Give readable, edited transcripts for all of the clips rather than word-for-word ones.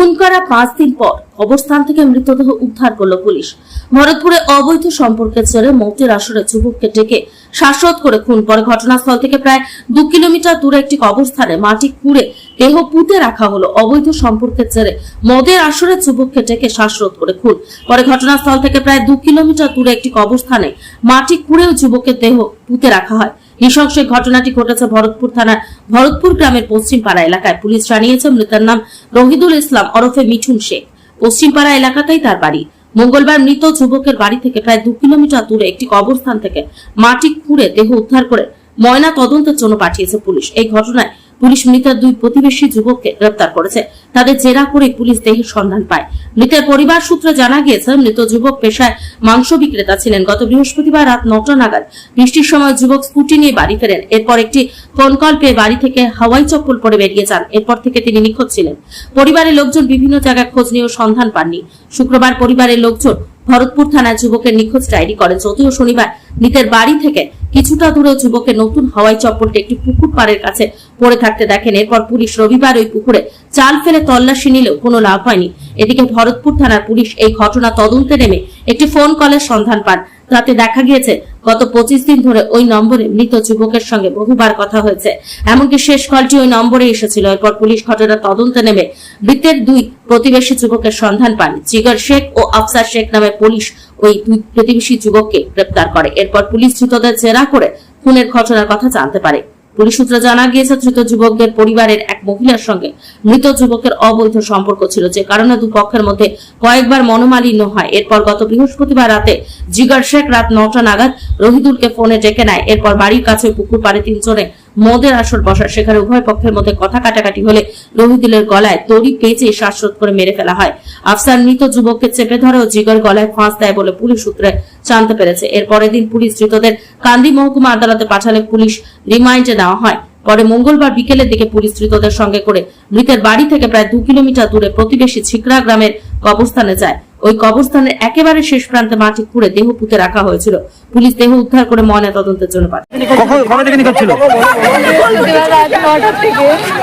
খুন করা 5 দিন পর অবস্থান থেকে মৃতদেহ উদ্ধার করল পুলিশ। ভরতপুরে অবৈধ সম্পর্কের জেরে মৌতের আসরে যুবককে ডেকে শ্বাসরোধ করে খুন। পরে ঘটনাস্থল থেকে প্রায় 2 কিলোমিটার দূরে একটি কবরস্থানে মাটি খুঁড়ে দেহ পুঁতে রাখা হলো। অবৈধ সম্পর্কের জেরে মদের আসরে যুবককে ডেকে শ্বাসরোধ করে খুন। পরে ঘটনাস্থল থেকে প্রায় 2 কিলোমিটার দূরে একটি কবরস্থানে মাটি খুঁড়েও যুবকের দেহ পুঁতে রাখা হয়। নৃশংস ঘটনাটি ঘটেছে ভরতপুর থানার ভরতপুর গ্রামের পশ্চিমপাড়া এলাকায়। পুলিশ জানিয়েছে মৃতের নাম রহিদুল ইসলাম ওরফে মিঠুন শেখ। পশ্চিমপাড়া এলাকাতেই তার বাড়ি। মঙ্গলবার মৃত যুবকের বাড়ি থেকে প্রায় 2 কিলোমিটার দূরে একটি কবরস্থান থেকে মাটি খুঁড়ে দেহ উদ্ধার করে ময়না তদন্তের জন্য পাঠিয়েছে পুলিশ। এই ঘটনায় পুলিশ মৃতের 2 প্রতিবেশী যুবককে গ্রেফতার করেছে। তাদের জেরা করে পুলিশ দেহের সন্ধান পায়। মৃতের পরিবার সূত্রে জানা গিয়েছে মৃত যুবক পেশায় মাংস বিক্রেতা ছিলেন। গত বৃহস্পতিবার রাত 9টা নাগাদ বৃষ্টির সময় যুবক স্কুটি নিয়ে বাড়ি ফেরেন। এরপর একটি ফোন কল পেয়ে বাড়ি থেকে হাওয়াই চপ্পল পরে বেরিয়ে যান। এরপর থেকে তিনি নিখোঁজ ছিলেন। পরিবারের লোকজন বিভিন্ন জায়গায় খোঁজ নিয়েও সন্ধান পাননি। শুক্রবার পরিবারের লোকজন ভরতপুর থানায় যুবকের নিখোঁজ ডায়েরি করেন। যদিও শনিবার মৃতের বাড়ি থেকে কিছুটা দূরে যুবকের নতুন হাওয়াই চপ্পলটি একটি পুকুর পাড়ের কাছে পড়ে থাকতে দেখেন। এরপর পুলিশ রবিবার ওই পুকুরে জাল ফেলে তল্লাশি নিলেও কোনো লাভ হয়নি। এদিকে ভরতপুর থানার পুলিশ এই ঘটনা তদন্তে নেমে একটি ফোন কলের সন্ধান পান। তাতে দেখা গিয়েছে গত 25 দিন ধরে ওই নম্বরে মৃত যুবকের সঙ্গে বহুবার কথা হয়েছে। এমনকি শেষ কলটি ওই নম্বরে এসেছিল। এরপর পুলিশ ঘটনা তদন্তে নেমে মৃতের 2 প্রতিবেশী যুবকের সন্ধান পান। জিগর শেখ ও আফসার শেখ নামে পুলিশ ওই 2 প্রতিবেশী যুবককে গ্রেফতার করে। এরপর পুলিশ ধৃতদের জেরা করে খুনের ঘটনার কথা জানতে পারে। পুলিশ সূত্রে জানা গিয়েছে ধৃত যুবকদের পরিবারের এক মহিলার সঙ্গে মৃত যুবকের অবৈধ সম্পর্ক ছিল, যে কারণে 2 পক্ষের মধ্যে কয়েকবার মনোমালিন্য হয়। এরপর গত বৃহস্পতিবার রাতে জিগর শেখ রাত 9টা নাগাদ রহিদুলকে ফোনে ডেকে নেয়। এরপর বাড়ির কাছে পুকুর পাড়ে 3 জনে মদের আসর বসার। সেখানে উভয় পক্ষের মধ্যে কথা কাটাকাটি হলে রহিদুলের গলায় দড়ি পেঁচে শ্বাসরোধ করে মেরে ফেলা হয়। আফসার মৃত যুবককে চেপে ধরেও জিগর গলায় ফাঁস দেয় বলে পুলিশ সূত্রে জানতে পেরেছে। এরপরের দিন পুলিশ ধৃতদের কান্দি মহকুমা আদালতে পাঠালে পুলিশ রিমান্ডে নেওয়া হয়। পরে মঙ্গলবার বিকেলের দিকে পুলিশ ধৃতদের সঙ্গে করে মৃতের বাড়ি থেকে প্রায় 2 কিলোমিটার দূরে প্রতিবেশী ছিকরা গ্রামের কবরস্থানে যায়। ওই কবরস্থানের একেবারে শেষ প্রান্তে মাটি খুঁড়ে দেহ পুঁতে রাখা হয়েছিল। পুলিশ দেহ উদ্ধার করে ময়না তদন্তের জন্য পাঠায়।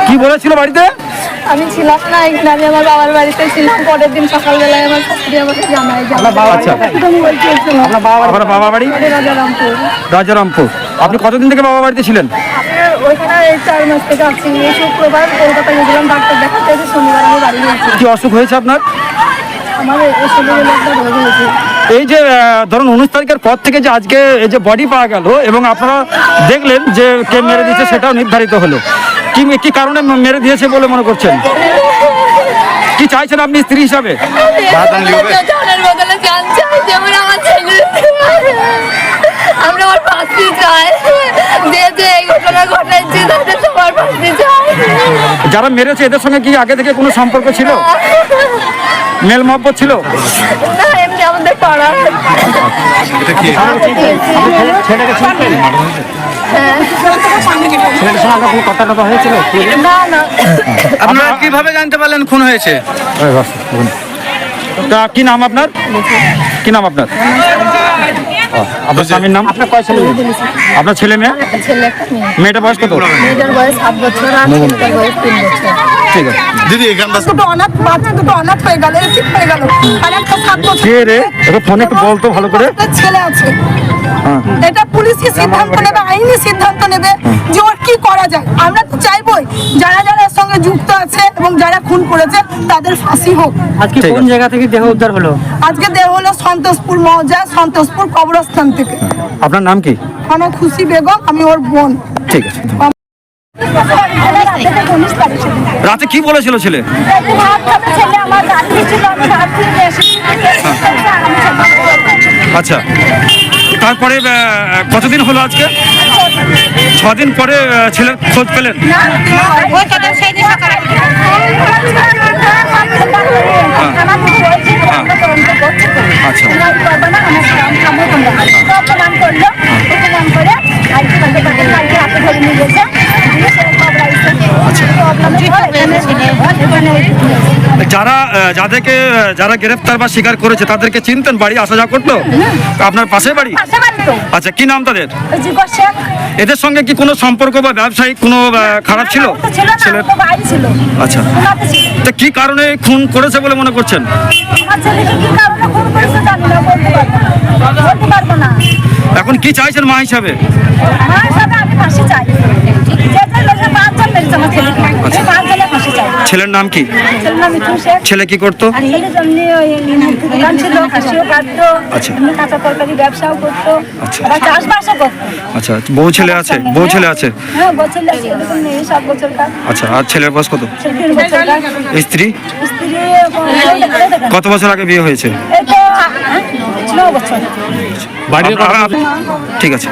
কি বলেছিল বাড়িতে? আমি ছিলাম না, এখানে আমি আমার বাবার বাড়িতে ছিলাম। পরের দিন সকালবেলায় আমার শাশুড়ি আমাকে জানায় যে আপনার বাবা বাড়ি রাজারামপুর। আপনি কতদিন থেকে বাবা বাড়িতে ছিলেন? ওইখানে 4 মাস থেকে আছি। শুক্রবার কলকাতা গেছিলাম ডাক্তার দেখাতে, শনিবার আমি বাড়ি গেছি। কি অসুখ হয়েছে আপনার? আমার শরীরে একটা রোগ হয়েছে। এই যে ধরুন 19 তারিখের পর থেকে যে আজকে এই যে বডি পাওয়া গেল এবং আপনারা দেখলেন যে কে মেরে দিয়েছে সেটাও নির্ধারিত হলো, কি কারণে মেরে দিয়েছে বলে মনে করছেন? কি চাইছেন আপনি স্ত্রী হিসাবে? আমরা ওর ফাঁসি চাই, যে এই ঘটনা ঘটাচ্ছে তাদের সবার ফাঁসি চাই। যারা মেরেছে এদের সঙ্গে কি আগে থেকে কোনো সম্পর্ক ছিল? মেল মহব্বত ছিল? না, এমনি আমাদের পাড়া। আপনারা কিভাবে জানতে পারলেন খুন হয়েছে? কি নাম আপনার? কি নাম আপনার? আপনার স্বামীর নাম? আপনার কয় ছেলে? আপনার ছেলে মেয়ে? মেয়েটার বয়স কত? মেয়েটার বয়স 7 বছর আর ছেলেটার বয়স 3 বছর। ঠিক আছে দিদি, এখানটা দুটো অনাথ বাচ্চা, দুটো অনাথ হয়ে গেল, ঠিক হয়ে গেল। আর একটা 7 বছর কে রে? একটু ফোনে একটু বলতো ভালো করে। ছেলে আছে। এটা পুলিশকে সিদ্ধান্ত নেবে, আইনি সিদ্ধান্ত নেবে যে ওর কি করা যায়। আমরা তো চাইবই যারা যারা এর সঙ্গে যুক্ত আছে এবং যারা খুন করেছে তাদের ফাঁসি হোক। আজকে কোন জায়গা থেকে দেহ উদ্ধার হলো? আজকে দেহ হলো সন্তোষপুর মৌজা, সন্তোষপুর কবরস্থান থেকে। আপনার নাম কি? আমার খুশি বেগম, আমি ওর বোন। ঠিক আছে। রাতে কি বলেছিল ছেলে? আচ্ছা, তারপরে কতদিন হলো আজকে? 6 দিন পরে ছেলের খোঁজ পেলেন? যারা গ্রেফতার বা স্বীকার করেছে তাদেরকে চিনতেন? বাড়ি আসা যাওয়া করতো? আপনার পাশে বাড়ি? তো আচ্ছা, কি নাম তাদের? ওই জিগর শেখ। এদের সঙ্গে কি কোনো সম্পর্ক বা ব্যবসায়িক কোনো খারাপ ছিল? ও তো ছিল না, ছেলের ও তো বাইরে ছিল। আচ্ছা, ওনাতে ছিল। তা কি কারণে খুন করেছে বলে মনে করছেন? আমার ছেলেকে কি কারণে খুন করেছে জানি না, বলতে পারবো না। বলতে পারবো না। এখন কি চাইছেন মা হিসাবে? আমার হিসাবে আমি ফাঁসি চাই। যে যে লোকে 5 জন মেরেছে আমার ছেলেকে, আচ্ছা। এই 5 জনের ফাঁসি চাই। ছেলের নাম কি? ছেলের নাম মিঠুন শেখ। ছেলে কি করতো? আর ছেলে যেমনি ওই দোকান ছিল, খাসিও কাটতো, আচ্ছা। এমনি কাঁচা তরকারি ব্যবসাও করতো, আচ্ছা। আবার চাষবাসও করতো। আচ্ছা, বউ ছেলে আছে? বউ ছেলে আছে? হ্যাঁ, বউ ছেলে আছে, এরকম নেই, 7 বছরকার। আচ্ছা, আর ছেলের বয়স কত? 3 বছরকার। স্ত্রী স্ত্রী কত বছর আগে বিয়ে হয়েছে? এই তো 9 বছর। ঠিক আছে।